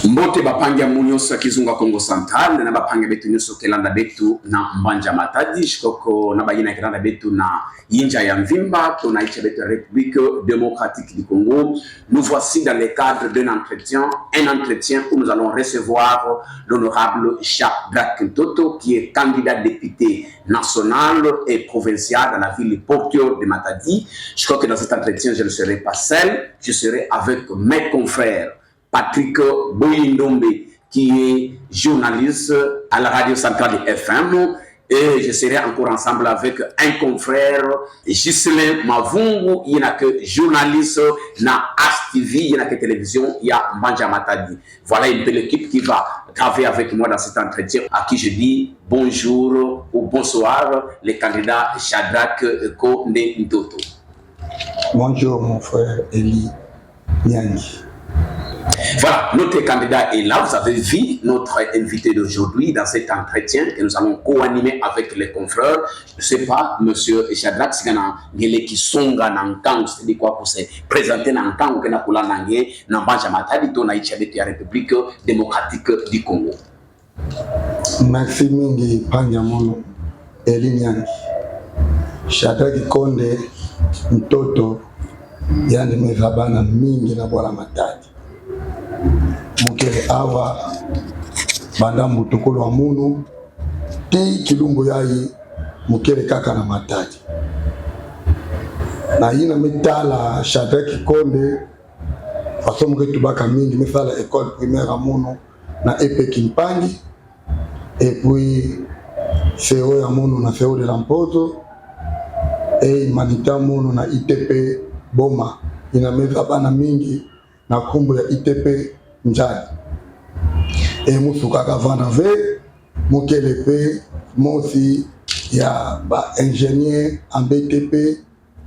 Mbote bapangia munyoso kizunga Kongo Central na bapangia betu nyoso kelanda betu na Mbanja Matadi shikoko na bagina kelanda betu na Yinja ya Mvimba tona icha betu République démocratique du Congo. Nous voici dans le cadre d'un entretien où nous allons recevoir l'honorable Shadrack Ntoto qui est candidat député national et provincial dans la ville portuaire de Matadi. Je crois que dans cet entretien je ne serai pas seul, je serai avec mes confrères. Patrick Boyindombe, qui est journaliste à la radio centrale de FM, et je serai encore ensemble avec un confrère, Ghislain Mavungu, il n'y a que journaliste na ASTV, il n'y a que télévision, il y a Mbanja Matadi. Voilà une belle équipe qui va graver avec moi dans cet entretien, à qui je dis bonjour ou bonsoir, le candidat Shadrack Ntoto. Bonjour mon frère Eli Nyangi. Voilà, notre candidat est là. Vous avez vu notre invité d'aujourd'hui dans cet entretien que nous allons co-animer avec les confrères. Je ne sais pas, monsieur Shadrack, si vous avez qui songa nankang, c'est-à-dire quoi pour se présenter nankang, que na kula nangé, na Mbanja Matadi, to na ichebete ya République démocratique du Congo. Merci mingi Panyamono Eli Nyangi. Shadrack Konde Ntoto, yani mezabana mingi na Bwana Matadi. Mukele awa banda mutukolo wa munu ti kilumbu yayi mukele kaka na Matadi na yina mitala Shadrack Konde façon que tubaka mingi misala école primaire munu na EP Kimpangi et puis CEO ya munu na CEO de Lampozo et humanitaire munu na ITP Boma ina meza bana mingi na kumbu ya ITP Njani e musuka kavana ve mukelepe mosi ya ba ingénieur en BTP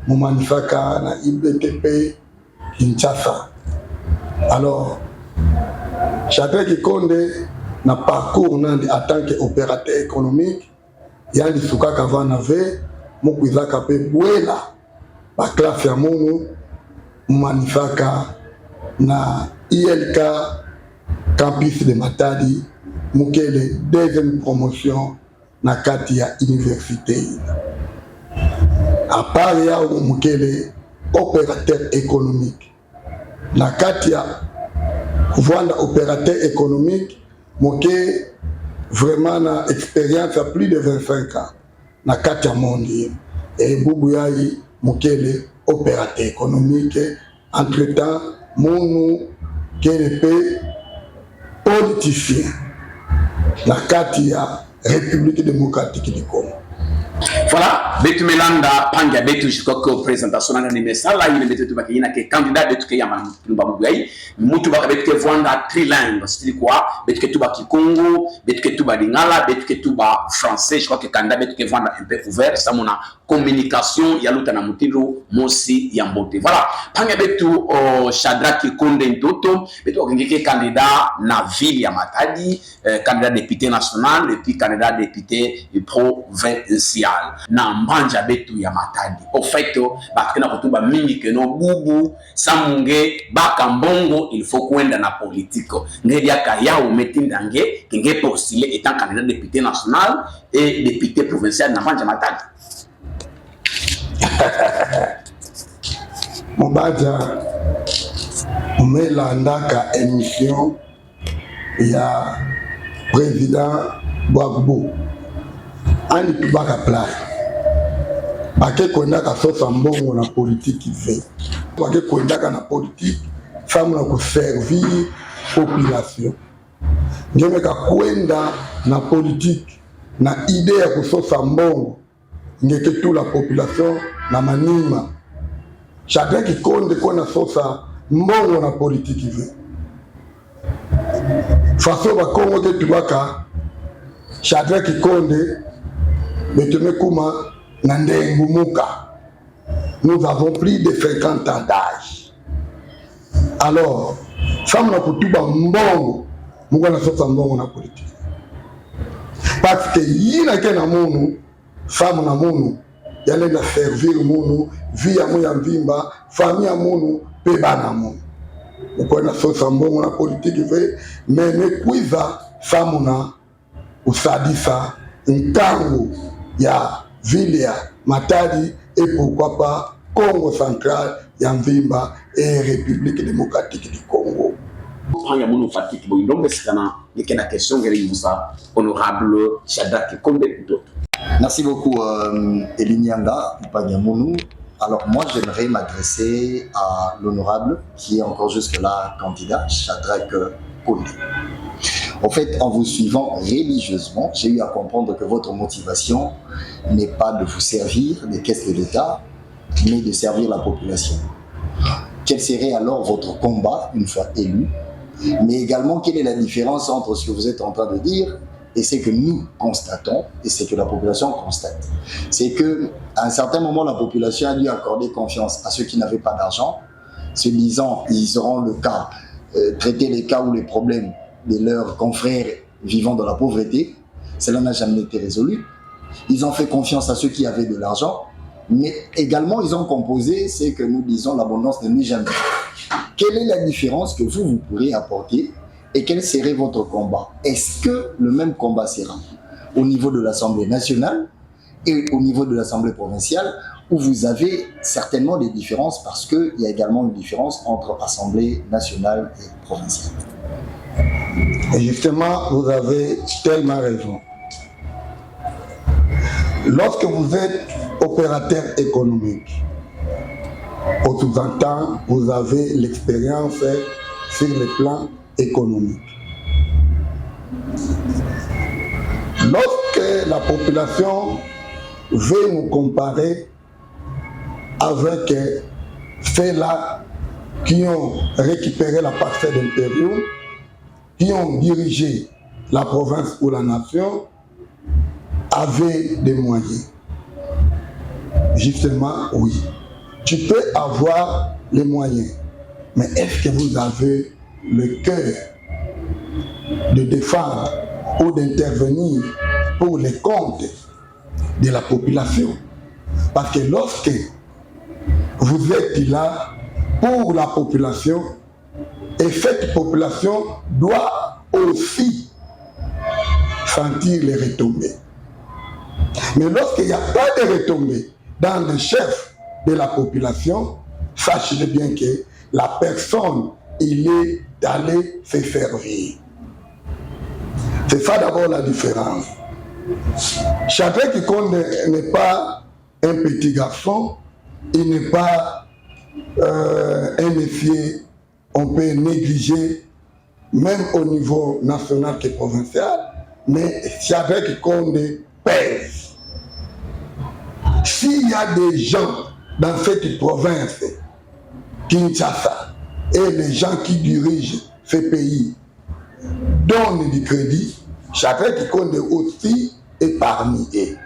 mu manufaka na IBTP Kinshasa. Alors Shadrack Konde na parcours nandi en tant qu'opérateur économique yandi suka kavana ve mukwizaka pe bwela ba classe ya munu manufaka na ILK campus de Matadi mukele deuxième promotion na kati ya université. À part ya mukele opérateur économique na kati ya kuvanda opérateur économique muke vraiment na expérience à plus de 25 ans na kati ya monde et bubu yayi mukele opérateur économique. Entre-temps munu KLP politicien la kati ya République démocratique du Congo. Voilà, betu melanda panga betu jikoko présentation na nimesala ile betu tubaki ina ke candidat betu ke yama mbabugu yayi mutu ba betu ke vwanda trilingue c'est quoi betu ke tubaki Congo betu ke tuba lingala betu ke tuba français. Je crois que candidat betu ke vwanda un peu ouvert ça mona communication ya luta na mutilo mosi ya mbote. Voilà, panga betu Shadrack Konde Ntoto betu okengeke candidat na ville ya Matadi, candidat député national et puis candidat député provincial na Mbanja betu ya Matadi. Au fait, parce que na kutuba mingi que no bubu samunge baka mbongo il faut kwenda na politique. Ngedia kaya u metindange kenge postuler étant candidat député national et député provincial na Mbanja Matadi. Mbanja umelandaka émission ya président Gbagbo ani tubaka play bake kwendaka sosa mbongo na politique ve bake kwendaka na politique famu na kuservir population ngemeka kwenda na politique na idée ya kusosa mbongo ngeke tu la population na manima. Shadrack Konde kona sosa mbongo na politique ve faso ba Kongo ke tubaka Shadrack Konde Beteme Kuma Nande Ngumuka. Nous avons plus de 50 ans d'âge. Alors, femme na kutuba mbongo, mungu na sota mbongo na politique. Parce que yina kena munu, femme na munu, yale na servir munu, vie ya Mvimba, famille ya munu, peba na munu. ukwenda sosa mbongo na politiki ve mene kwiza samuna usadisa ntango ya vile ya Matadi et pourquoi pas Congo central ya Mvimba et République démocratique du Congo. Hanya munu fatiki bo ndombe sikana nikena question ngeli musa honorable Shadrack Kikonde Ndoto. Merci beaucoup Elinyanga Mpanyamunu. Alors moi j'aimerais m'adresser à l'honorable qui est encore jusque-là candidat, Shadrack Kikonde. En fait, en vous suivant religieusement, j'ai eu à comprendre que votre motivation n'est pas de vous servir des caisses de l'État, mais de servir la population. Quel serait alors votre combat une fois élu? Mais également, quelle est la différence entre ce que vous êtes en train de dire et ce que nous constatons et ce que la population constate? C'est qu'à un certain moment, la population a dû accorder confiance à ceux qui n'avaient pas d'argent, se disant ils auront le cas, traiter les cas ou les problèmes de leurs confrères vivant dans la pauvreté. Cela n'a jamais été résolu. Ils ont fait confiance à ceux qui avaient de l'argent, mais également ils ont composé ce que nous disons l'abondance ne nuit jamais. Quelle est la différence que vous pourrez apporter et quel serait votre combat? Est-ce que le même combat sera au niveau de l'Assemblée nationale et au niveau de l'Assemblée provinciale, où vous avez certainement des différences parce qu'il y a également une différence entre Assemblée nationale et provinciale? Et justement, vous avez tellement raison. Lorsque vous êtes opérateur économique, au sous-entend, vous avez l'expérience sur le plan économique. Lorsque la population veut nous comparer avec ceux-là qui ont récupéré la parcelle d'impérium, qui ont dirigé la province ou la nation, avaient des moyens. Justement, oui. Tu peux avoir les moyens, mais est-ce que vous avez le cœur de défendre ou d'intervenir pour les comptes de la population? Parce que lorsque vous êtes là pour la population, et cette population doit aussi sentir les retombées. Mais lorsqu'il n'y a pas de retombées dans le chef de la population, sachez bien que la personne, il est allé se servir. C'est ça d'abord la différence. Shadrack Kikonde n'est pas un petit garçon, il n'est pas un méfier, on peut négliger, même au niveau national que provincial, mais Shadrack Kikonde pèse. S'il y a des gens dans cette province, Kinshasa, et les gens qui dirigent ce pays donnent du crédit, Shadrack Kikonde aussi est parmi eux.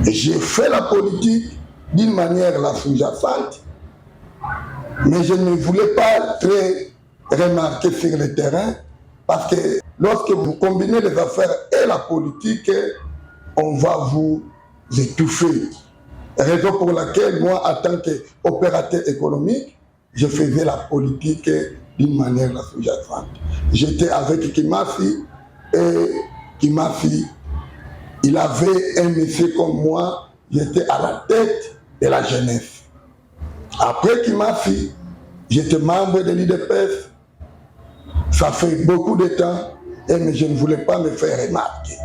J'ai fait la politique d'une manière la sous-jacente, mais je ne voulais pas très remarquer sur le terrain, parce que lorsque vous combinez les affaires et la politique, on va vous étouffer. Raison pour laquelle moi, en tant qu'opérateur économique, je faisais la politique d'une manière la sous-jacente. J'étais avec Kimafi, et Kimafi, il avait un monsieur comme moi, j'étais à la tête de la jeunesse. Après Kimafi, j'étais membre de l'IDPS. Ça fait beaucoup de temps, mais je ne voulais pas me faire remarquer.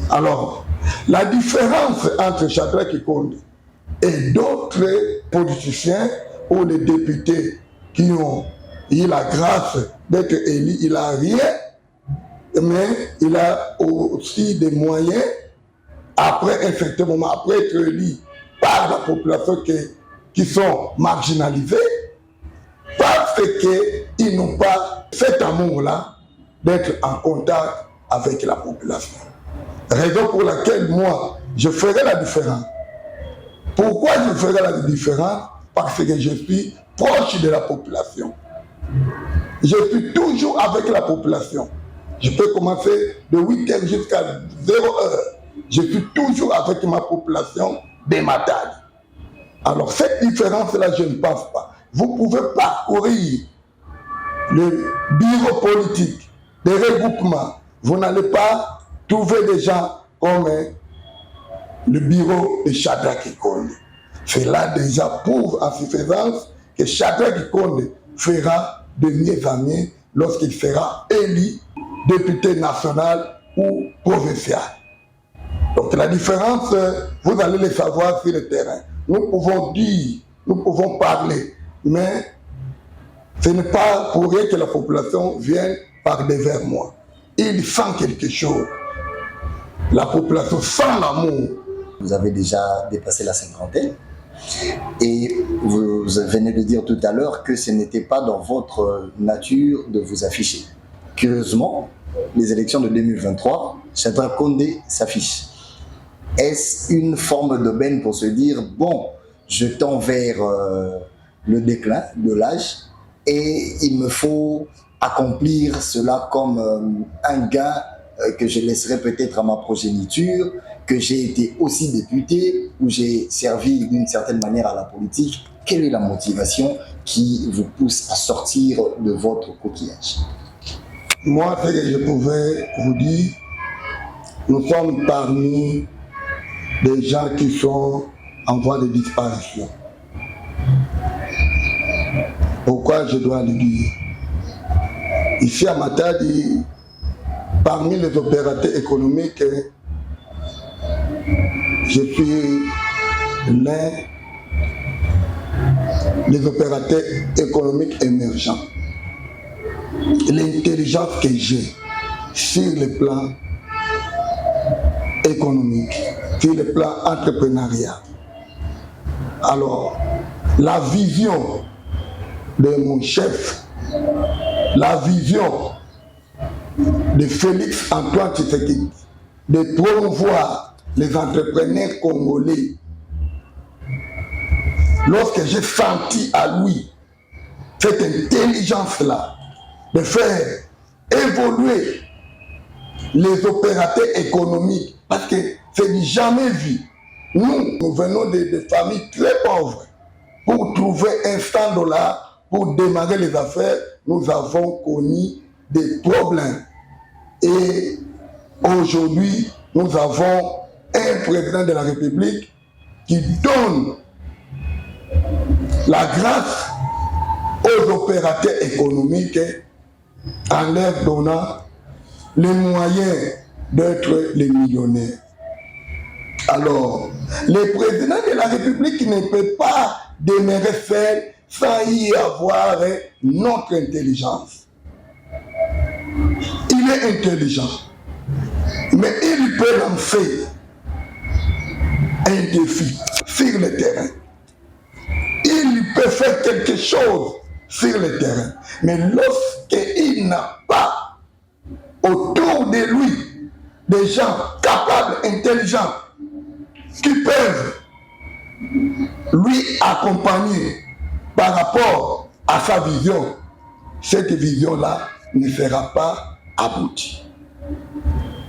Alors, la différence entre Shadrack Kikonde et d'autres politiciens ou les députés qui ont eu la grâce d'être élus, il n'a rien, mais il a aussi des moyens, après un certain moment, après être élu par la population qui sont marginalisés, parce qu'ils n'ont pas cet amour-là d'être en contact avec la population. Raison pour laquelle moi, je ferai la différence. Pourquoi je ferai la différence? Parce que je suis proche de la population. Je suis toujours avec la population. Je peux commencer de 8h jusqu'à 0h. Je suis toujours avec ma population de Matadi. Alors cette différence-là, je ne pense pas. vous pouvez parcourir le bureau politique, des regroupements. Vous n'allez pas trouver des gens comme le bureau de Shadrack Konde. Cela déjà prouve en suffisance que Shadrack Konde fera de mieux en mieux lorsqu'il sera élu député national ou provincial. Donc la différence, vous allez le savoir sur le terrain. Nous pouvons dire, nous pouvons parler, mais ce n'est pas pour rien que la population vient parler vers moi. Il sent quelque chose. La population sent l'amour. Vous avez déjà dépassé la cinquantaine et vous venez de dire tout à l'heure que ce n'était pas dans votre nature de vous afficher. Curieusement, les élections de 2023, Shadrack Konde s'affiche. Est-ce une forme d'aubaine pour se dire, bon, je tends vers le déclin de l'âge et il me faut accomplir cela comme un gain que je laisserai peut-être à ma progéniture, que j'ai été aussi député, ou j'ai servi d'une certaine manière à la politique. Quelle est la motivation qui vous pousse à sortir de votre coquillage? Moi, ce que je pouvais vous dire, nous sommes parmi des gens qui sont en voie de disparition. Pourquoi je dois le dire? Ici à Matadi, parmi les opérateurs économiques, je suis l'un des opérateurs économiques émergents. L'intelligence que j'ai sur le plan économique, sur le plan entrepreneurial. Alors, la vision de mon chef, la vision de Félix Antoine Tshisekedi, de promouvoir les entrepreneurs congolais. Lorsque j'ai senti à lui cette intelligence-là, de faire évoluer les opérateurs économiques, parce que c'est du jamais vu. Nous venons de familles très pauvres. Pour trouver un $100 pour démarrer les affaires, nous avons connu des problèmes. Et aujourd'hui, nous avons un président de la République qui donne la grâce aux opérateurs économiques en leur donnant les moyens d'être les millionnaires. Alors, le président de la République ne peut pas demeurer seul sans y avoir notre intelligence. Il est intelligent, mais il peut lancer un défi sur le terrain. Il peut faire quelque chose sur le terrain. Mais lorsqu'il n'a pas autour de lui des gens capables, intelligents, qui peuvent lui accompagner par rapport à sa vision, cette vision-là ne sera pas aboutie.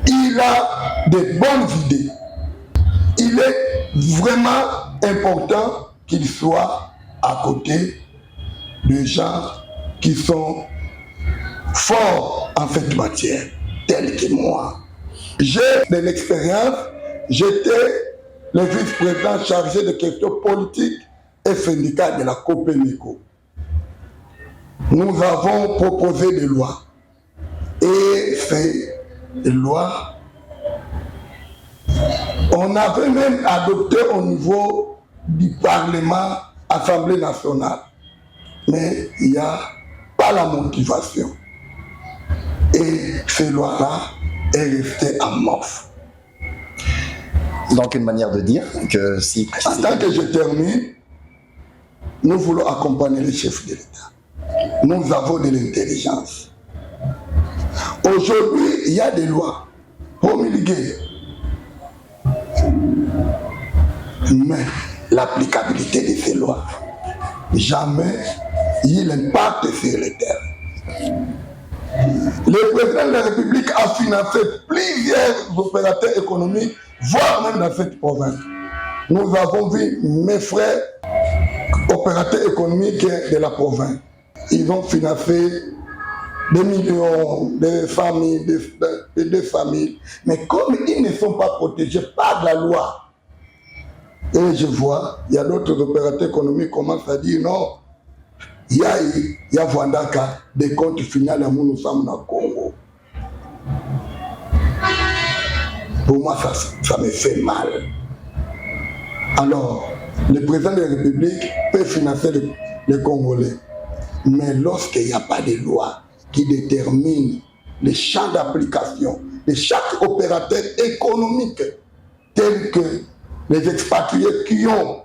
Il a de bonnes idées. Il est vraiment important qu'il soit à côté de gens qui sont forts en cette matière, tels que moi. J'ai de l'expérience, j'étais le vice-président chargé de questions politiques et syndicales de la Copemeco. Nous avons proposé des lois. Et ces lois, on avait même adopté au niveau du Parlement, Assemblée nationale. Mais il n'y a pas la motivation. Et ces lois-là est restée en morphe. Donc une manière de dire que si... En tant que je termine, nous voulons accompagner les chefs de l'État. Nous avons de l'intelligence. Aujourd'hui, il y a des lois promulguées. Mais l'applicabilité de ces lois, jamais il impacte sur le terrain. Le président de la République a financé plusieurs opérateurs économiques, voire même dans cette province. Nous avons vu mes frères opérateurs économiques de la province. Ils ont financé des millions de familles, de familles. Mais comme ils ne sont pas protégés par la loi, et je vois, il y a d'autres opérateurs économiques qui commencent à dire non, il y a Vandaka, des comptes finaux à nous sommes dans le Congo. Pour moi, ça me fait mal. Alors, le président de la République peut financer les Congolais. Mais lorsqu'il n'y a pas de loi qui détermine les champs d'application de chaque opérateur économique, tel que les expatriés qui ont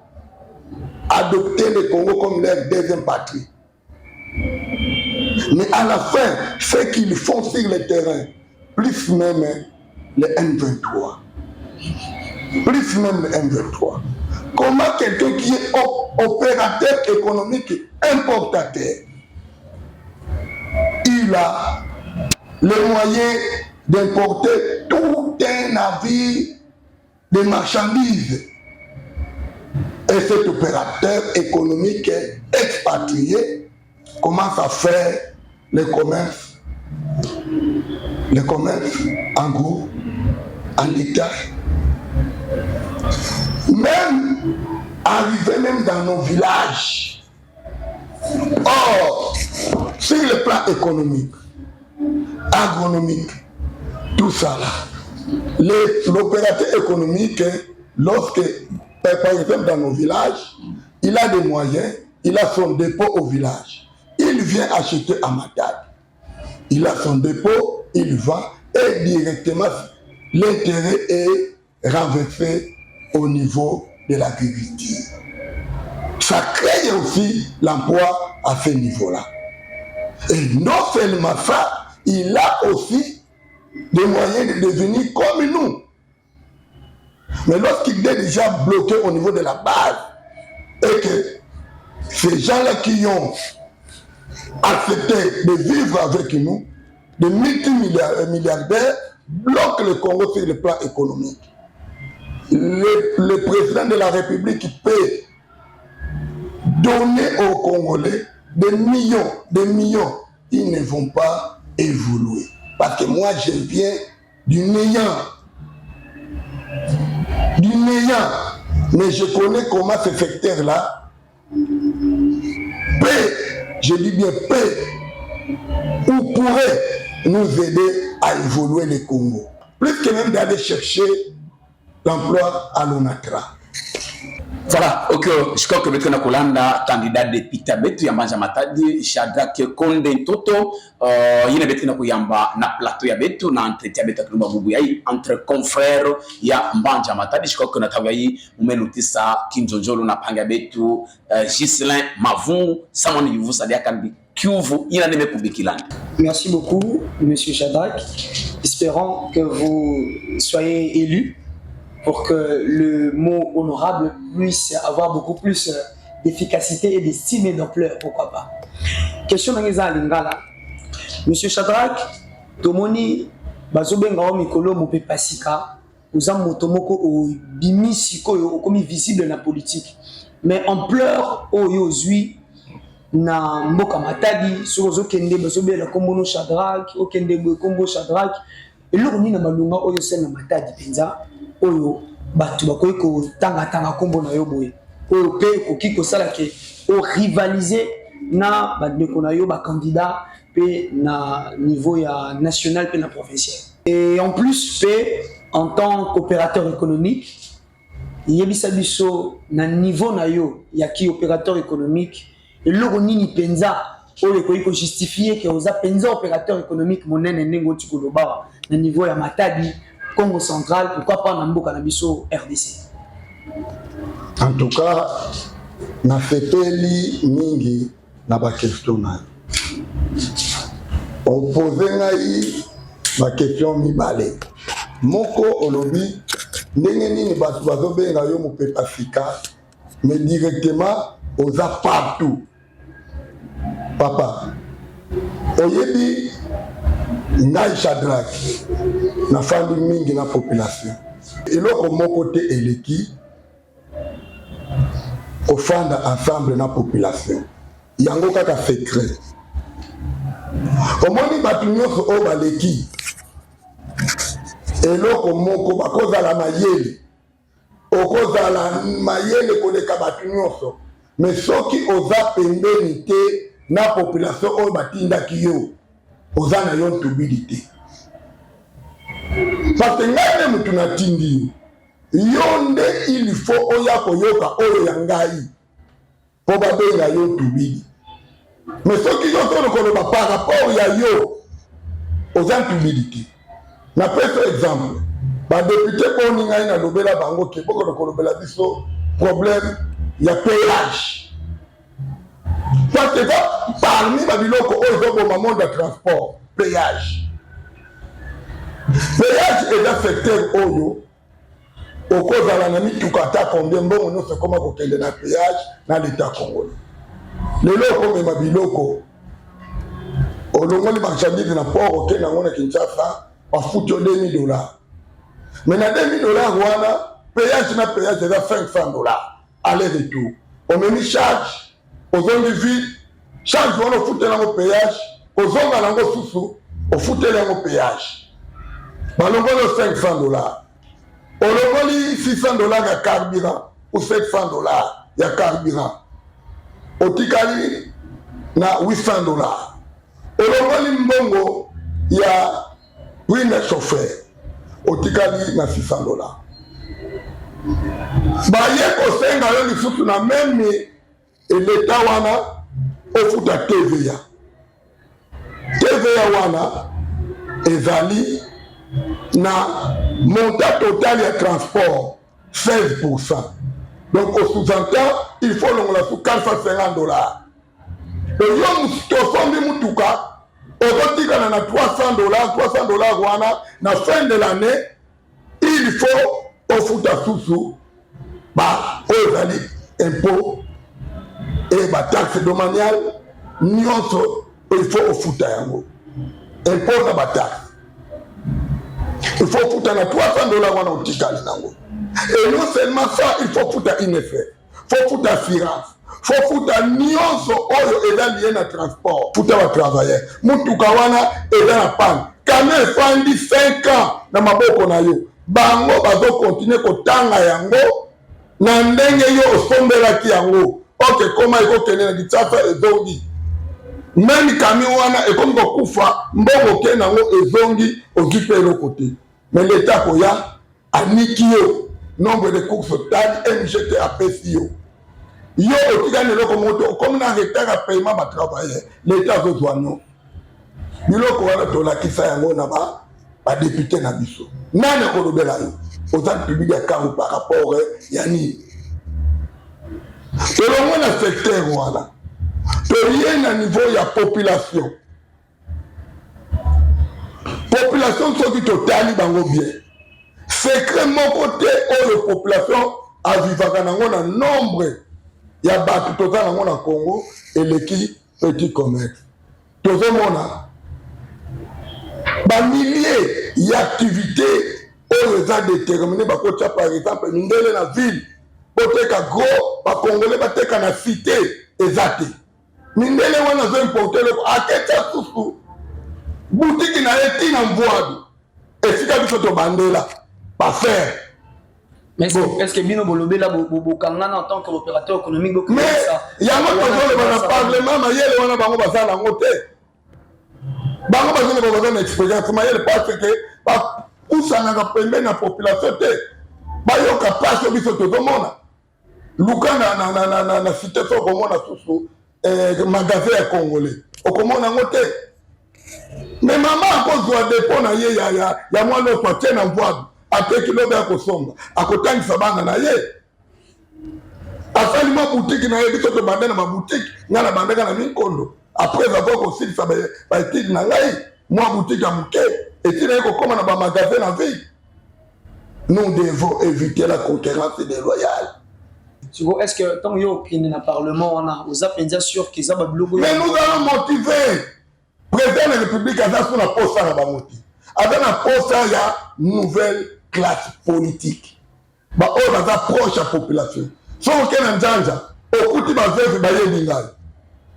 adopté le Congo comme leur deuxième patrie. Mais à la fin, ce qu'ils font sur le terrain, plus même le M23. Plus même le M23. Comment quelqu'un qui est opérateur économique, importateur, il a les moyens d'importer tout un navire de marchandises. Et cet opérateur économique expatrié commence à faire le commerce en gros, en détail. Même arriver même dans nos villages. Or, sur le plan économique, agronomique, tout ça là, l'opérateur économique, lorsque, par exemple dans nos villages, il a des moyens, il a son dépôt au village. Il vient acheter à Matadi. Il a son dépôt, il vend et directement l'intérêt est renversé au niveau de l'agriculture. Ça crée aussi l'emploi à ce niveau-là. Et non seulement ça, il a aussi des moyens de devenir comme nous. Mais lorsqu'il est déjà bloqué au niveau de la base, et que ces gens-là qui ont accepté de vivre avec nous, des multimilliardaires, bloquent le Congo sur le plan économique. Le président de la République peut donner aux Congolais des millions, ils ne vont pas évoluer. Parce que moi, je viens du néant. Mais je connais comment ce secteur-là peut, je dis bien peut, ou pourrait nous aider à évoluer le Congo. Plus que même d'aller chercher l'emploi à l'ONATRA. Voilà, ok, je crois que nous avons un candidat député betu ya Mbanja Matadi, Shadrack Konde Toto, il y a betu na plateau ya betu na entretien betu kulumba bubu yai entre confrères ya Mbanja Matadi. Je crois que nous avons umelutisa Kinjonjolo na panga betu Gislin Mavungu, samani yuvu sadia kambi Kiuvu ina neme publikilani. Merci beaucoup, Monsieur Shadrack. Espérons que vous soyez élu pour que le mot honorable puisse avoir beaucoup plus d'efficacité et d'estime et d'ampleur, pourquoi pas. Question d'Angeza Lingala. Monsieur Shadrack, Tomoni, Bazobenga Mikolo Mope Pasika, Ozam Motomoko au Bimisiko, au commis visible dans la politique. Mais ampleur, au Yozui, na Mboka Matadi, sur Ozokende, Bazobe la Kombono Shadrack, Okende Kombo Shadrack, et l'ourni na Malunga, Oyosen na Matadi Penza. Oyo batu bakoyi ko tanga kombo na yo boye oyo pe koki ko sala ke o rivaliser na bandeko na yo ba candidat pe na niveau ya national pe na provincial. Et en plus pe en tant qu'opérateur économique yebisa biso na niveau na yo ya ki opérateur économique eloko nini penza oyo koyi ko justifier que oza penza opérateur économique monene nengo tikoloba na niveau ya Matadi Congo central, pourquoi pas Namboka Nabiso RDC? En tout cas, na feteli mingi na ba question na. On pose ngai ba question mibale. Moko olobi ndenge nini batu bazobenga yo Mope Pasika mais directement aux partout. Papa, oyebi ngai Shadrack na fandi mingi na population eloko moko te eleki ofanda ensemble na population yango kaka secret omoni bato nyonso oyo baleki eloko moko bakozala mayele okozala mayele koleka bato nyonso mais soki oza pembeni te na population oyo batindaki yo oza na yo ntubili te parce que ngai nde mutu natindi yo nde il faut oya koyoka oyo ya ngai mpo babenga yo ntubili mais soki yo solo koloba par rapport ya yo oza ntubili te napesa exemple badepute mponi ngai nalobela bango ke bokono kolobela biso problème ya péage parce que parmi babiloko oyo ezoboma monde ya transport péage eza secteur oyo okozala na mituka ata combien mbongo nyonso ekoma kokende na péage na leta congolais lelo okomema biloko olongoli marchandise na port okende yango na Kinshasa bafuti yo $2000 mais na $2000 wana péage na péage eza $500 aller retour omemi charge ozongi vide charge wana ofutela yango péage ozonga nango susu ofutela yango péage balongoli $500 olongoli $600 ya carburant ou $700 ya carburant otikali na $800 olongoli mbongo ya wina chauffeur otikali na $600 baye kosenga yo lisusu na meme eleta wana ofuta TVA wana ezali na montant total ya transport 16%. Donc au sous-entend il faut longola sous $450 et yo tosombi mutuka ozotikana na $300 wana na fin de l'année il faut ofuta susu oyo ezali impôt et taxe domaniale nyonso il faut ofuta yango impôt na bataxe il faut futa na $300 wana otikali nango et non seulement ça il faut futa INFR faut futa assurance faut futa nyonso oyo eza lié na transport futa batravailleur mutuka wana eza na panne kame efandi 5 ans na maboko na yo bango bazokontinue kotanga yango na ndenge yo osombelaki yango oke koma ekokende na Kinshasa ezongi meme kami wana ekomi kokufa mbongo okende nango ezongi ozwi mpe eloko te mais leta koya aniki yo nombre de courses totales MGT apesi yo otikani eloko moto okomi na retard ya paiement batravailleur leta azozwa no biloko wana tolakisa yango na badepute na biso nani akolobela yo oza public ya kango par rapport ya nini tolongo na secteur wana toye na niveau ya population soki totali bango bien secret moko te oyo population avivaka nango na nombre ya bato toza nango na Congo eleki petit commerce tozomona bamilliers ya activité oyo eza déterminé bakotia par exemple mindele na ville boteka gros bakongolais bateka na cité eza te mindele wana zoimporte eloko aketa susu boutique na ye ti na mvwadu esika biso tobandela bafaire. Mais est-ce que bino bolobela bokangana en tant qu'opérateur économique beaucoup mais yango tozoloba na parlement mayele wana bango baza nango te bango bazoloba baza na expérience mayele parce que bakusanaka pembeni na population te bayoka place biso tozomona luka na cité so okomona susu magasin ya congolais okomona yango te mais mama akozwa depo na ye ya mwana oso atie na mvwadu ateki lobe akosomba akotangisa bana na ye asali mwa boutique na ye biso tobande na maboutique nga na bandaka na minkondo après avoir kosilisa baetide na ngai mwa boutique ya moke etina ye kokoma na bamagasin na ville. Nous devons éviter la concurrence déloyale. Est-ce que tant que vous êtes dans le Parlement, vous avez bien sûr qu'ils ont un mais nous allons motiver. Le président de la République a dans la poste à la motive. Avec la poste à la nouvelle classe politique. On va approcher la population. Si on est en danger, okuti baveve bayebi ngai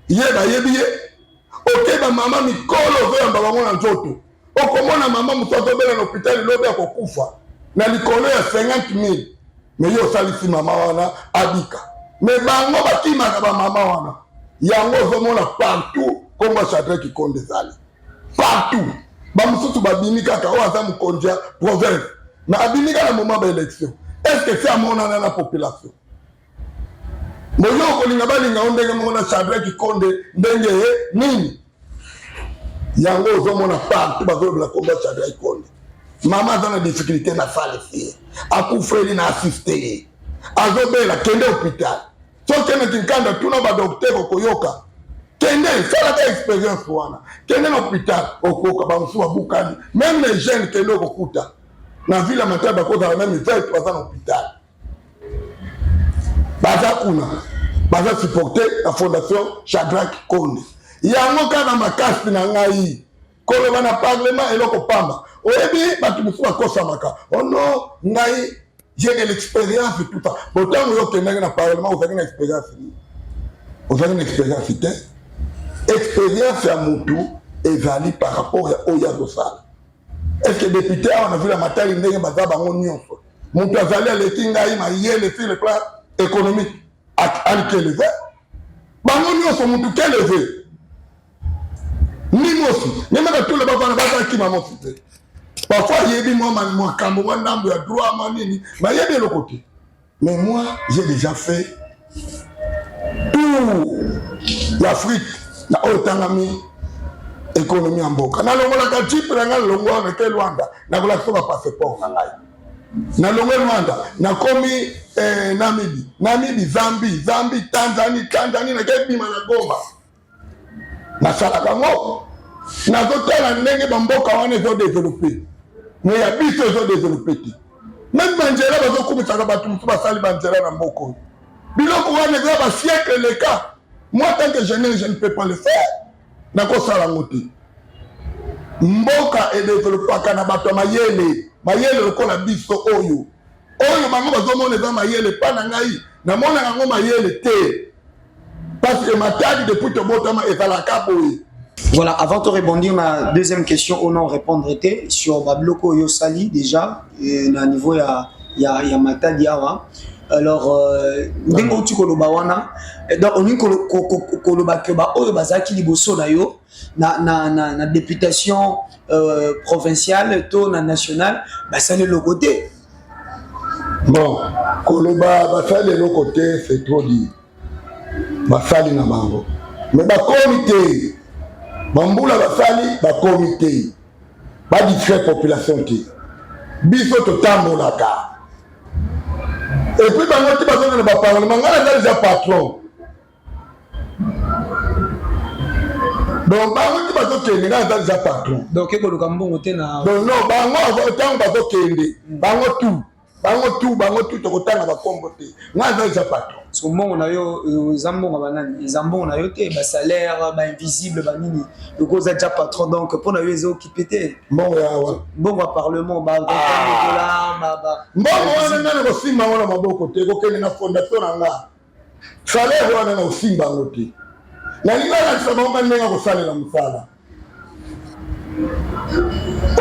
ye bayebi ye okeba mama mikolo ozoyamba bango na nzoto okomona mama mosu azobela na hôpital lobi akokufa na likolo ya 50 000 me ye osalisi mama wana abika me bango bakimaka bamama wana yango ozomona partout kombo Shadrack Kikonde ezali partout bamosusu babimi kaka oyo aza mokonzi ya province me abimi kaka na moment baélection est-ce que amonana na population moyo okolinga balinga o ndenge moko na Shadrack Kikonde ndenge ye nini yango ozomona partout bazolobela kombo Shadrack Kikonde mama aza na difficulté na salisi akufeli na assiste ye azobela kende hôpital sokende kinkanda tuna badokter okoyoka kende salaka expérience wana kende na hôpital okoka bamosusu babukani même les jeunes kende okokuta na ville ya Matadi bakozala même veille baza na hôpital baza kuna baza supporter la fondation Shadrack Kikonde yango kaka makasi na ngai koloba na parlement eloko pamba oyebi bato mosusu bakosamaka ono ngai j'ai de l'expérience et tout ça pourtant yo kendenge na parlement ozalaki na expérience ozalaki na expérience te expérience ya mutu ezali par rapport ya oyo azosala est-ce que député awa na ville ya Matadi ndenge baza bango nyonso mutu azali aleki ngai mayele sur le plan économique alikeleve bango nyonso mutu keleve ni mosi nemaka tole bavana bazakima mosi te parfois yebi moi makambo mwa ndambo ya droit manini mayebi eloko te mais moi j'ai déjà fait tout l'Afrique na oyo tangami économie ya mboka nalongolaka jipe na ngai longwa na ke Luanda nakolakisa ba passeport na ngai nalongwe Luanda nakomi Namibie Zambie Tanzanie nakebima na Goma nasalaka ngo nazotala ndenge bamboka wana ezodéveloppe mais ya biso ezodéveloppe te même banzela bazokumisaka bato mosusu basali banzela na mboka oyo biloko wana eza basiècle leka moi tant que jeune je ne peux pas le faire nakosala yango te mboka edéveloppaka na bato ya mayele lokola biso oyo bango bazomona eza mayele pa na ngai namona yango mayele te parce que Matadi depuis tobotama ezalaka boye. Voilà, avant de répondre ma deuxième question, au nom répondre était sur Babloko Yosali déjà, à niveau ya Matadi awa. Alors, ndengo tu koloba wana, donc on y koloba que ba oyo bazaki liboso na yo na députation provinciale to na nationale, ba ça le côté. Bon, koloba ba ça le côté c'est trop dit. Basali na bango mais ba comité bambula basali ba comité ba distraire population ti biso to tambolaka et puis bango ti bazona ba parlement ngala déjà patron donc bango ti bazokende ngala déjà patron donc ekoluka mbongo te na donc non bango tango bazokende bango tout tokotanga bakombo te ngala déjà patron so mbongo na yo ezambongo banani ezambongo na yo te ba salaire ba invisible ba nini lokoza déjà patron donc pour na yo ezo occupé te mbongo ya wa mbongo ya parlement ba $20 mbongo wana nana kosimba ngo na maboko te kokende na fondation na nga salaire wana na kosimba ngo te nalinga lakisa bango ndenge kosalela mosala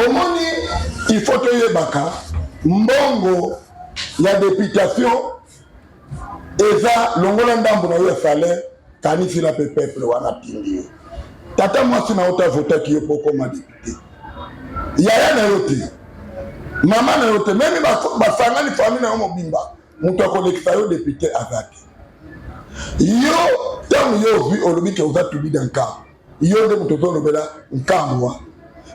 omoni il faut toyebaka mbongo ya députation eza longola ndambo na yo ya salaire kanisi la peuple wana pindi tata mwasi na ota votaki yo poko ma député yaya na yo te mama na yo te meme basangani famille na yo mobimba mutu akolekisa yo député azate yo tango yo vi olobi ke oza tubi na nkambo yo nde mutu ozolobela nkambo wa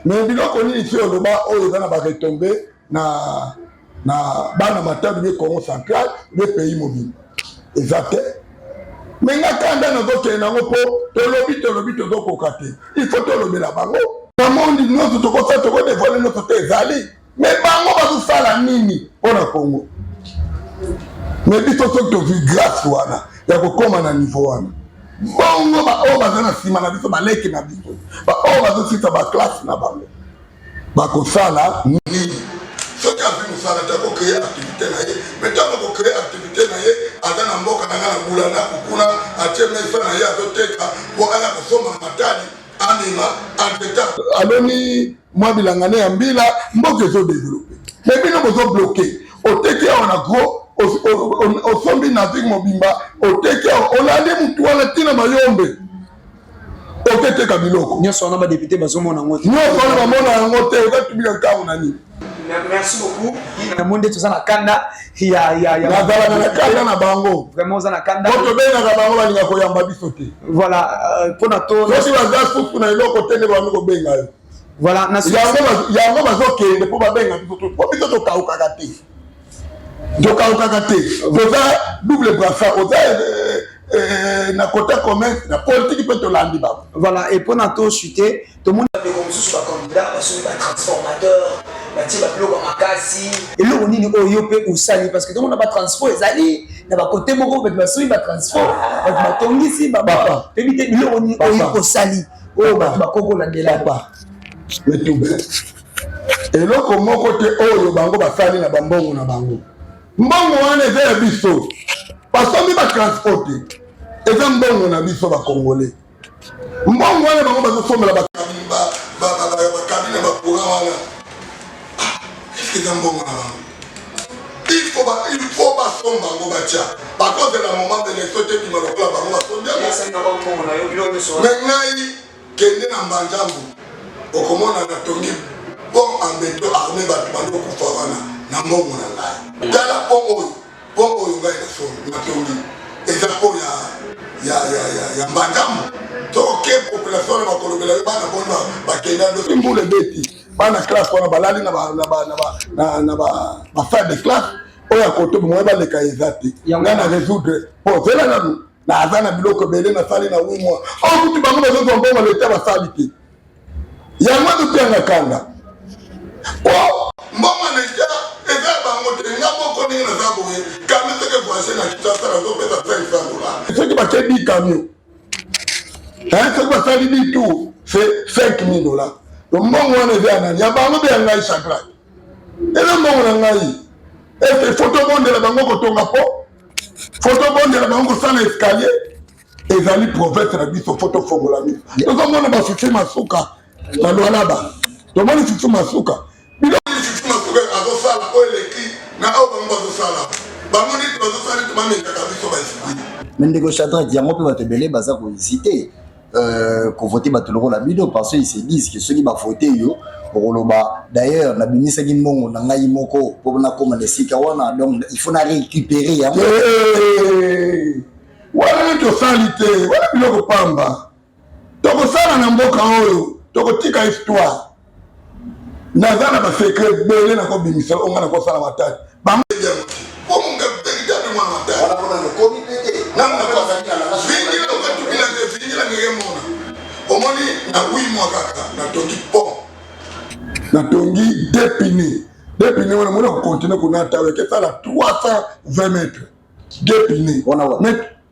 mais biloko nini si oloba oyo eza na baretombe na bana Matadi be Congo central be pays mobile exact mais nga kanda nazokende nango po tolobi tozokoka te il faut tolobela bango na mondi nyonso tokosala tokodevole nyonso te ezali mais bango bazosala nini mpona Congo mais biso soki tozwi grâce wana ya kokóma na niveau wana bongo baoyo baza na nsima na biso baleki na biso baoyo bazosisa baklasse na bango bakosala nini soki avi mosala te akocrée activité na ye mais ntango akocrée activité na ye aza na mboka na na bulana kuna ateme sana ya toteka kwa ala kusoma matani anima anteta aloni mwa bilangane ya mbila mboke zo développer mais bino bozo bloquer oteki on a gros osombi na zik mobimba oteki olandi mutu wana tina mayombe oketeka biloko nyonso wana ba député bazomona ngote nyonso wana bamona ngote okatubika kamu nani. Merci beaucoup. Na monde tout ça na kanda ya na zala na kanda na bango vraiment za na kanda ko to bena ka bango balinga ko yamba biso te voilà pona to so ba za fuku na iloko tene ba ngo benga yo voilà na yango bazokende po babenga biso to po biso to kauka kate oza double brassard oza na côté commerce na politique peut to landi ba voilà et pona to chuter tout le monde avait comme sous candidat parce que transformateur batie babiloko makasi eloko nini oyo mpe osali parce que tout le monde na batransfert ezali na bakote moko bato basoi batransfert bato batongisi baba mpe bite biloko nini oyo osali oyo bato bakokolandela ba metube eloko moko te oyo bango basali na bambongo na bango mbongo wana eza ya biso basomi batransporte eza mbongo na biso bakongole mbongo wana bango bazosombela bakabine bacourant wana eza mbongo na bango il faut basomba bango batia par cause de la moment de l'élection te bima lokola bango basombi me ngai kende na mbanjambu okomona natongi bon ambeto arme bato bando kufa wana na mbongo na ngai tala po oyo ngai natongi eza po ya mbanjambu toke population na bakolobela yo bana bono bakenda ndo mbule beti bana classe wana balali na bafare de classe oyo akoto bomwe baleka eza te ngai na résoudre po zela nanu na aza na biloko ebele nasali na 8 mois oyo kutu bango bazozwa mbongo leta basali te yango totanga kanda mbongo neja eza bango te nga moko ndenge naza boye kami soki voice na kitasa nazopesa $500 soki batie 10 camion soki basali 10 tour c'est $5000 mbongo wana eza ya nani ya bango mpe ya ngai chakrak eza mbongo na ngai ese foto bondela bango kotonga po foto bondela bango kosala escalier ezali province na biso foto fongola biso tozomona bafifi masuka na lwalaba tomoni fifi masuka biloko fifi masuka azosala oyo eleki na oyo bango bazosala bango niti bazosala ete bamekaka biso baesili me ndeko Shadrack yango mpe bato ebele baza kohésite kovote bato lokola bino parce qu'ils se disent que soki bavote yo okoloba d'ailleurs nabimisaki mbongo na ngai moko mpo nakoma na esika wana donc il faut na récupérer yango wana tosali te wana biloko pamba tokosala na mboka oyo tokotika histoire naza na basekret ebele nakobimisa onga nakosala matati omonga véritable mwana matati omoni na 8 mois kaka natongi pont natongi depine wana mona kokontinue kuna tawe kesala 320 mètres depine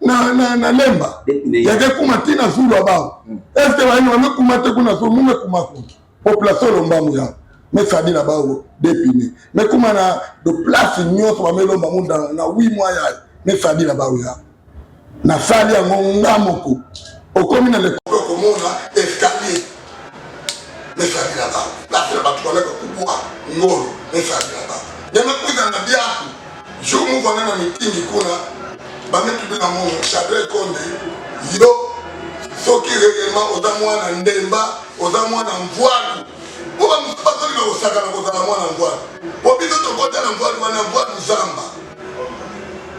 na lemba yake kuma tina zulu abao este waini wamekuma te kuna zulu mumekuma kuki population lombamu ya mesadi na bao depine mekuma na de place nyonso bamelomba munda na 8 mois ya mesadi na bao ya na sali ya ngamoko okomi na lekoko komona escalier mesadi na bao place na bato baleka kubwa ngolo mesadi na bao nyama kuza na biaku jour moko na mitingi kuna bametubina mo Shadrack Konde yo soki réellement oza mwana ndemba oza mwana mvwalu oba musapasoli na osaka na kozala mwana mvwalu obiso tokota na mvwalu wana mvwalu zamba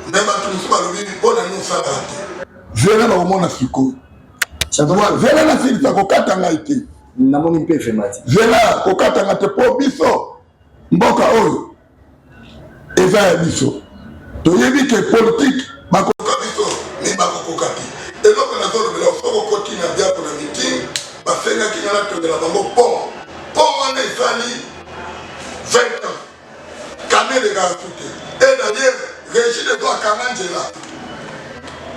me bato mosu balobi mpona nosala te vela bakomona sikoyo vela nasilisa kokata ngai te namoni mpe efemati vela kokata ngai te mpo biso mboka oyo eza ya biso toyebi ke politike bakoka biso mi bakokoka te eloko nazolobela sokokoti na biako na miting basengaki nga natongela bango pont wana esali 20 ans kamelekaka te e d'ailleurs régi de toi akanga nzela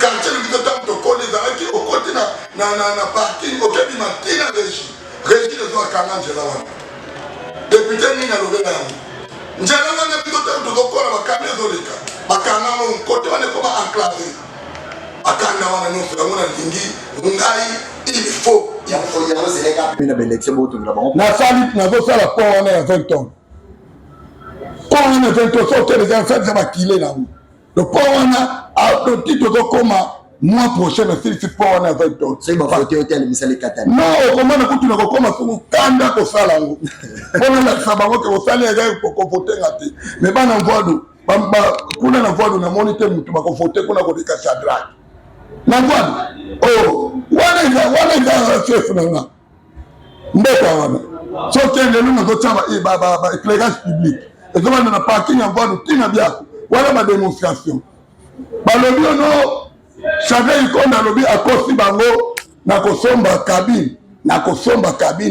quartier biso ntango tokoli ezalaki okoti na parking okebima ntina régi de toi akanga nzela wana député nini alobela yango nzela wana biso ntango tozokola bakami ezoleka bakanga mo kote wana ekoma enclavé akanda wana nyonso yango na lingi ngai il faut nazosala po wana ya 20 ans po wana 20 ans soteleza salisa bakile nango le po wana toti tozokoma mois prochain nasilisi po wana ya 20 ans non okomana kutu na kokoma suku kanda kosala yango mpona lakisa bango ke kosala ezai kovotenga te me bana mvwadu kuna na mvwadu namoni te mutu bakovote kuna kodeka Shadrack na mvwadu wana eza chef nanga mboka wana soki lelo nazotya éclairage public ezobanda na parking ya mvwadu tina biako wana bademonstration balobi ono Shadrack Ikonde alobi akosi bango na kosomba kabine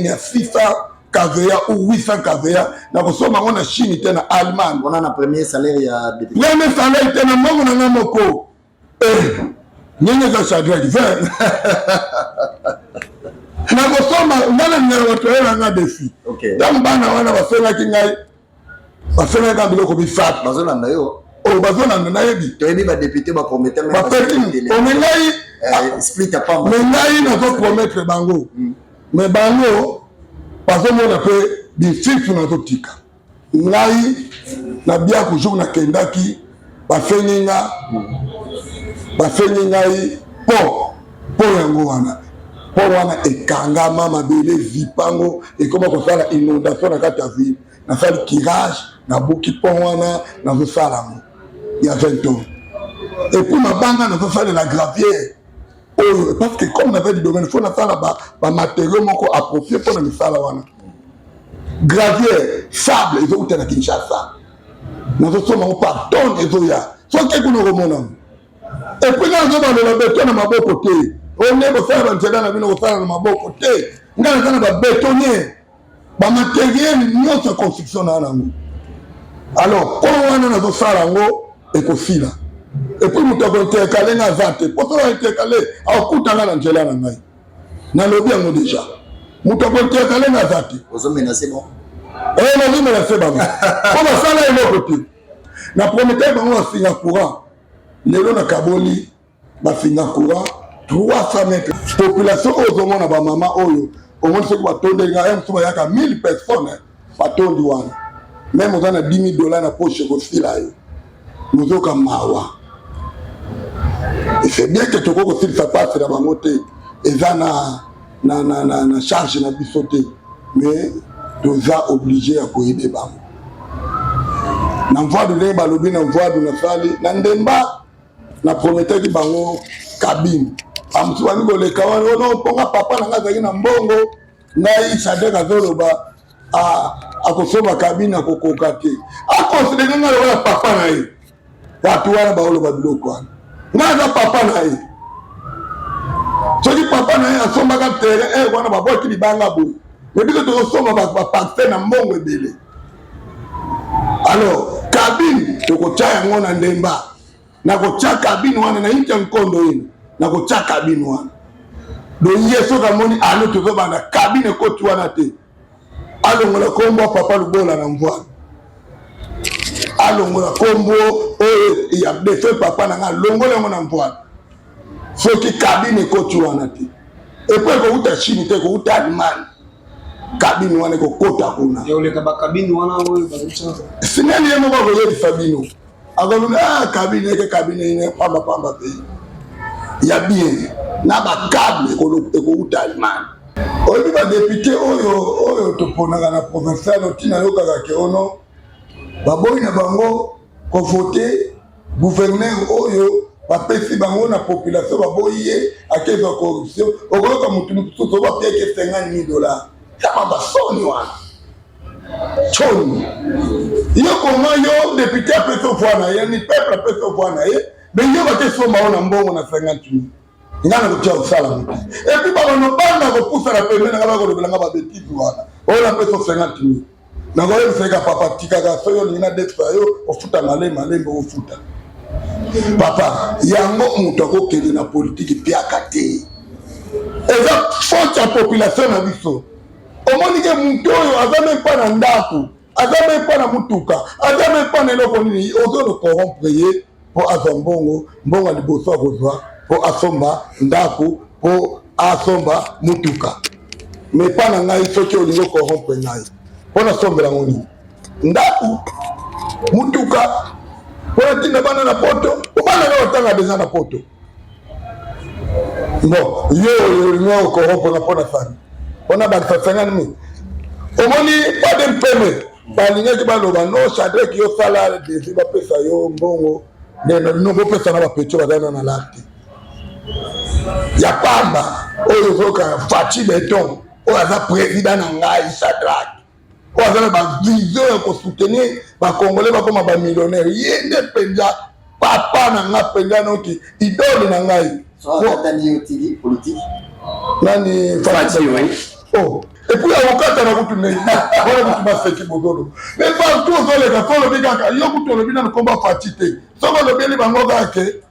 ya 600 kVA ou 800 kVA na kosomba bango na Chine te na Allemagne. On a na premier salaire ya député. Premier salaire te na mbongo na nga moko. Nyenge za Shadrack ver. Na kosomba ngana ngana watoela nga defi. Okay. Donc bana wana basengaki ngai. Basengaki biloko bisatu. Bazolanda yo. Bazolanda na yebi. Toyebi ba député ba promettre même. Omengai explique pas. Mengai na ko promettre bango. Mais bango bazomona pe bisifu na totika. Ngai na bia kujuku na kendaki bafenyi ngai po yango wana. Po wana ekangama mabele vipango ekoma kosala inondation na kati ya ville. Na sali kirage na buki po wana na zosala ngo. Il y a 20 ans. Et puis ma banga na zosala la gravière. Parce que comme on avait du domaine, il faut faire des matériaux appropriés pour les faire. Gravier, sable, ils ont été à Kinshasa. Nous sommes par tonnes et tout. Soit quelqu'un nous remonte. Et puis nous avons le béton à ma bonne côté. On est pour faire un terrain à ma bonne côté. Nous avons des bétonniers. Des matériels, nous avons construction. Alors, quand on a des salles, et qu'on file. Et puis nous avons été calés dans la vente. Pourquoi on a été calés? Alors, quand on a été calés dans la vente, nous avons déjà. Nous avons été calés dans la vente. Vous avez menacé bon? Eh, nous avons menacé bon. Comment ça, là, il est côté? Nous avons promis que nous avons signé courant. Nous avons Kaboli, nous avons signé courant. 300 mètres. La population, au moins, na maman, au moins, c'est quoi? Il y a 1000 personnes. Même on a $10,000 dans la poche aussi là. Nous avons mawa. Et c'est bien que tu aussi ça passe dans ma montée. Et ça na charge na bisoté. Mais tu es obligé à courir des bambous. Na voie de l'eba lobi na voie de na sali na ndemba na prometteur ki bango cabine. Amtu wani ko le kawani ono ponga papa na ngaza na mbongo ngai Shadrack azoloba akosoma cabine akokoka te. Akonsidere ngalo wala papa na ye. Watu wana baolo babiloko wana. Ngaza papa na ye. Soki papa na ye asomba ka terrain wana baboti libanga boy. Mais biko to soma ba parfait na mbongo ebele. Alors, cabine tokocha yango na ndemba. Na kocha cabine wana na incha nkondo ino. Na kocha cabine wana. Do yeso ka moni alo to ba na cabine ko tu wana te. Alo ngola kombo papa lubola na mvwa. Alongola kombo ya defe papa na nga longola mona mvwa soki cabine ko tuwana te et puis ko uta Chine te ko uta Allemagne cabine wana ko kota kuna yo le kaba cabine wana oyo barucha sinani yemo ba voye Fabino agoluna cabine ke cabine ine pamba pe ya bien na ba câble ko uta Allemagne oyi ba député oyo to ponaka na provincial tina yo kaka ke ono baboyi na bango ko voter gouverneur oyo bapesi bango na population baboyi ye akeza corruption okoyoka mutu soso bapeke $50,000 kama basoni wana choni yo koma yo député apesi voix na ye ni peuple apesi voix na ye mais yo bakesomba ona mbongo na $50,000 ngana kotia osala mutu et puis babano banda kopusa na pembeni nga bakolobelanga babetisi wana oyo apesi $50,000 na ngoye mseka papa tikaka soyo nina detfa yo ofuta malembe ofuta papa yango mutu akokende na politiki piaka te eza faute ya population na biso omoni ke mutu oyo aza meme mpa na ndako aza meme mpa na mutuka aza meme mpa na eloko nini ozolo corrompre ye mpo azwa mbongo ya liboso akozwa po asomba ndako po asomba mutuka mais pas na ngai soki olingo corrompre ngai po nasombela ngoni ndako mutuka po natinda bana na poto po bana na otanga deja na poto bon yo olingo corrompre na po na fani po na bakisa 50 000 omoni pas de mpeme balingaki baloba no Shadrack yo sala desi bapesa yo mbongo no bopesa na bapetio bazali na larte ya pamba oyo zoka faci beton oyo aza président na ngai Shadrack oyo aza na bavision ya kosoutenir bakongole bakoma bamillionnaire ye nde mpenza papa na nga mpenza noti idole na ngai nani oh et puis avocat na kutu nei wala kutu baseki bododo mais pas tout zo le ka solo bigaka yo kutu lo bina komba fatite soko lo beli bango kake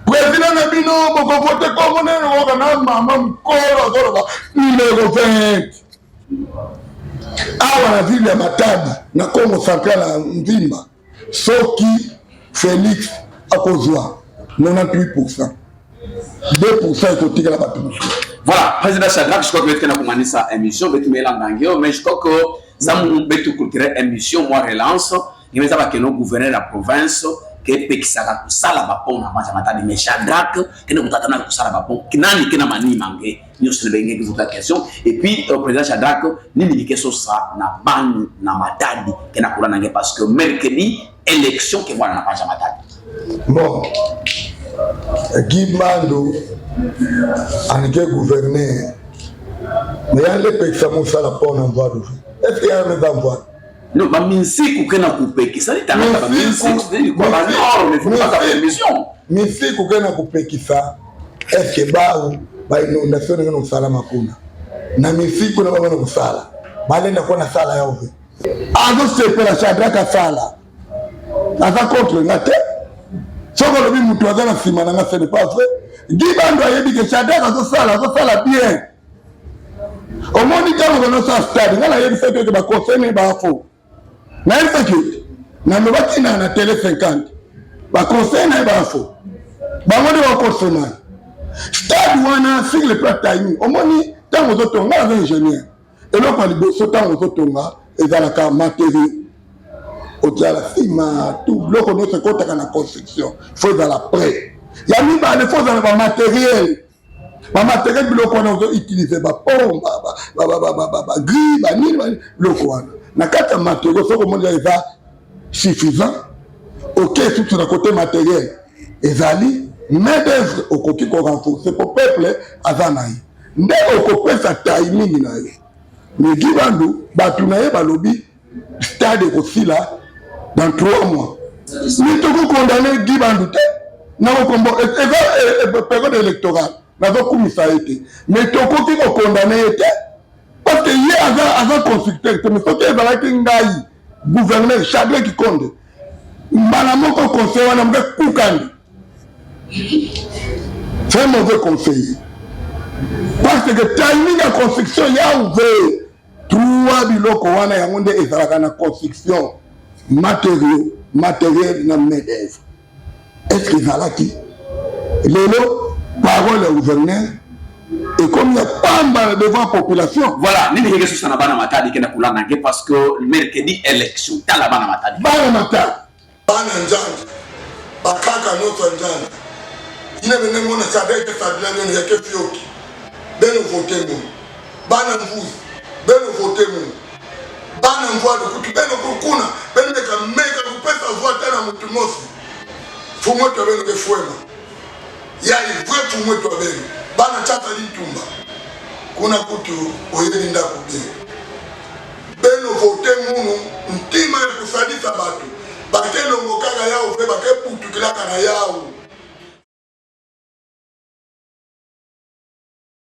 président na bino boko vote comme ne ko na mama mkoro zo ba numéro 20 awa na ville ya Matadi na Congo Central ya Mvimba soki Félix akozwa 98% 2% ekotikala bato mosusu. Voilà, président Shadrack, je crois que nous avons commencé cette émission, mais je crois que ça nous culturel émission, moi relance, il y a que nos gouverneurs de la province, qui est Pekisaka, Sala Bapon, Matadi, mais Shadrack, qui nous attend à Sala Bapon, qui n'a ni mani mangé, nous sommes les gens qui question. Et puis, le président Shadrack, nous avons dit sur ça, na ban, na Matadi, qui n'a pas de parce que mercredi, élection qui voit na page Matadi. Bon. Guy Mando anike gouverneur mais y'a les pays qui sont ça la porte en voie de est-ce qu'il y a un envoi non ma minsi kukena kupeki ça dit tanga minsi quoi ba non mais faut pas faire émission minsi kukena kupeki ça est-ce que ba inondation ngeno sala makuna na minsi kuna baba na kusala balenda kwa na sala yao azo sepela Shadrack sala asa contre ngate soko lobi mutu azana sima na nga ce n'est pas vrai Guy Mando ayebi ke Shadrack azosala bien omoni tango no sa stade ngala yebi seke ke ba conseil ba fo na seke na lobaki na télé 50 ba conseil na ba fo ba ngode wa conseil stade wana sur le plan timing omoni tango zotonga za ingénieur eloko liboso tango zotonga ezalaka matériel au-delà sima tout loko no se kotaka na construction faut dans la prêt ya mi ba le faut dans le matériel biloko wana ozo utiliser ba pompe ba gris ba nini loko wana na kata matériel soko mo eza suffisant OK tout na côté matériel ezali main d'œuvre okoki ko renforcer pour peuple azanayi nde okopesa timing na ye mais Guy Mando batu na ye balobi stade kosila dans 3 mois. Mais tu peux condamner Guy Mando. Période électorale. Mais tu peux condamner. Parce qu'il y a un constructeur. Mais ce qui est gouverneur, Shadrack qui compte. Malamoko conseil, on a un Koukandi. C'est un mauvais conseiller. Parce que timing de construction, il y a ouvert 3 biloko wana ya monde ezalaka na construction. Matériel na main-d'œuvre. Est-ce qu'il y a là qui Lelo, parole au gouverneur, et comme il n'y a pas mal devant la population. Voilà, nous avons sur Bana Matadi qui est là parce que mercredi élection, dans la Bana Matadi. Bana Matadi. Bana Njandi, Bakaka notre Njandi. Il y a même mon Shadrack qui s'adresse à quelques fioki. Ben nous votons. Bana Mvous, ben nous votons. Bana mvua kutu beno kukuna beno ka meka kupesa voix tena mtu mosi fumo to beno ke fuema ya ivwe fumo to beno bana chata litumba kuna kutu oyeli ndako beno vote munu ntima ya kusadisa batu bakelo ngokaka yao pe bakeputu kilaka na yao